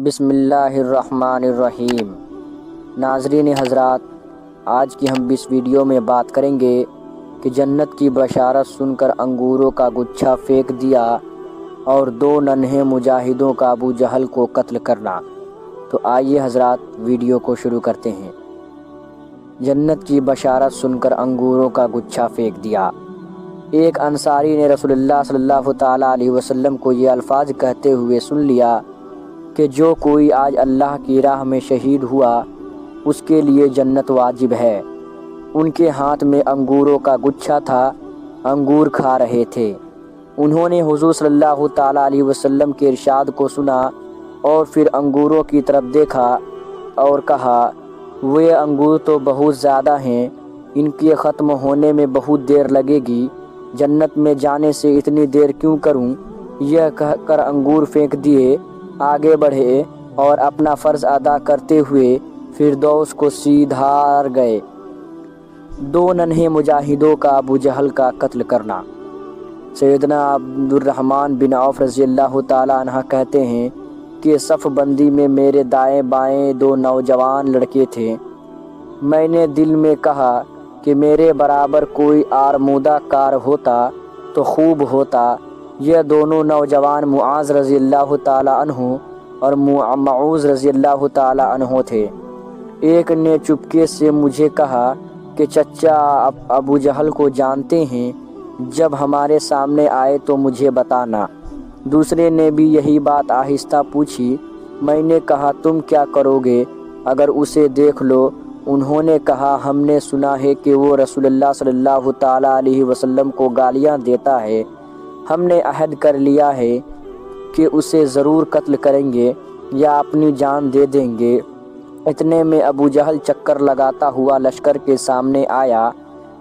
بسم اللہ الرحمن الرحیم۔ ناظرین حضرات، آج کی ہم اس ویڈیو میں بات کریں گے کہ جنت کی بشارت سن کر انگوروں کا گچھا پھینک دیا اور دو ننھے مجاہدوں کا ابو جہل کو قتل کرنا۔ تو آئیے حضرات ویڈیو کو شروع کرتے ہیں۔ جنت کی بشارت سن کر انگوروں کا گچھا پھینک دیا۔ ایک انصاری نے رسول اللہ صلی اللہ تعالیٰ علیہ وسلم کو یہ الفاظ کہتے ہوئے سن لیا کہ جو کوئی آج اللہ کی راہ میں شہید ہوا اس کے لیے جنت واجب ہے۔ ان کے ہاتھ میں انگوروں کا گچھا تھا، انگور کھا رہے تھے۔ انہوں نے حضور صلی اللہ تعالیٰ علیہ وسلم کے ارشاد کو سنا اور پھر انگوروں کی طرف دیکھا اور کہا، وہ انگور تو بہت زیادہ ہیں، ان کے ختم ہونے میں بہت دیر لگے گی، جنت میں جانے سے اتنی دیر کیوں کروں؟ یہ کہہ کر انگور پھینک دیے، آگے بڑھے اور اپنا فرض ادا کرتے ہوئے فردوس کو سیدھار گئے۔ دو ننھے مجاہدوں کا ابو جہل کا قتل کرنا۔ سیدنا عبد الرحمن بن عوف رضی اللہ تعالیٰ عنہ کہتے ہیں کہ صف بندی میں میرے دائیں بائیں دو نوجوان لڑکے تھے۔ میں نے دل میں کہا کہ میرے برابر کوئی آرمودہ کار ہوتا تو خوب ہوتا۔ یہ دونوں نوجوان معاذ رضی اللہ تعالیٰ عنہ اور معوذ رضی اللہ تعالیٰ عنہ تھے۔ ایک نے چپکے سے مجھے کہا کہ چچا ابو جہل کو جانتے ہیں، جب ہمارے سامنے آئے تو مجھے بتانا۔ دوسرے نے بھی یہی بات آہستہ پوچھی۔ میں نے کہا تم کیا کرو گے اگر اسے دیکھ لو؟ انہوں نے کہا ہم نے سنا ہے کہ وہ رسول اللہ صلی اللہ تعالیٰ علیہ وسلم کو گالیاں دیتا ہے، ہم نے عہد کر لیا ہے کہ اسے ضرور قتل کریں گے یا اپنی جان دے دیں گے۔ اتنے میں ابو جہل چکر لگاتا ہوا لشکر کے سامنے آیا۔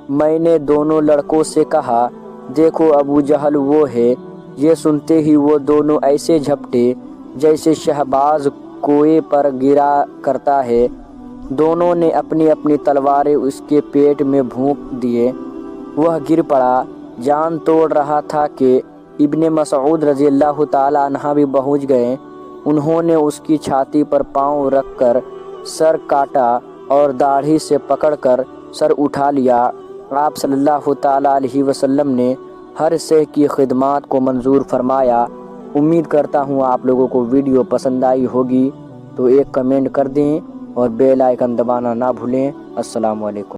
میں نے دونوں لڑکوں سے کہا دیکھو ابو جہل وہ ہے۔ یہ سنتے ہی وہ دونوں ایسے جھپٹے جیسے شہباز کوے پر گرا کرتا ہے۔ دونوں نے اپنی اپنی تلواریں اس کے پیٹ میں بھونک دیے، وہ گر پڑا، جان توڑ رہا تھا کہ ابن مسعود رضی اللہ تعالیٰ عنہ بھی پہنچ گئے۔ انہوں نے اس کی چھاتی پر پاؤں رکھ کر سر کاٹا اور داڑھی سے پکڑ کر سر اٹھا لیا۔ آپ صلی اللہ تعالیٰ علیہ وسلم نے ہر شے کی خدمات کو منظور فرمایا۔ امید کرتا ہوں آپ لوگوں کو ویڈیو پسند آئی ہوگی، تو ایک کمنٹ کر دیں اور بیل آئیکن دبانا نہ بھولیں۔ السلام علیکم۔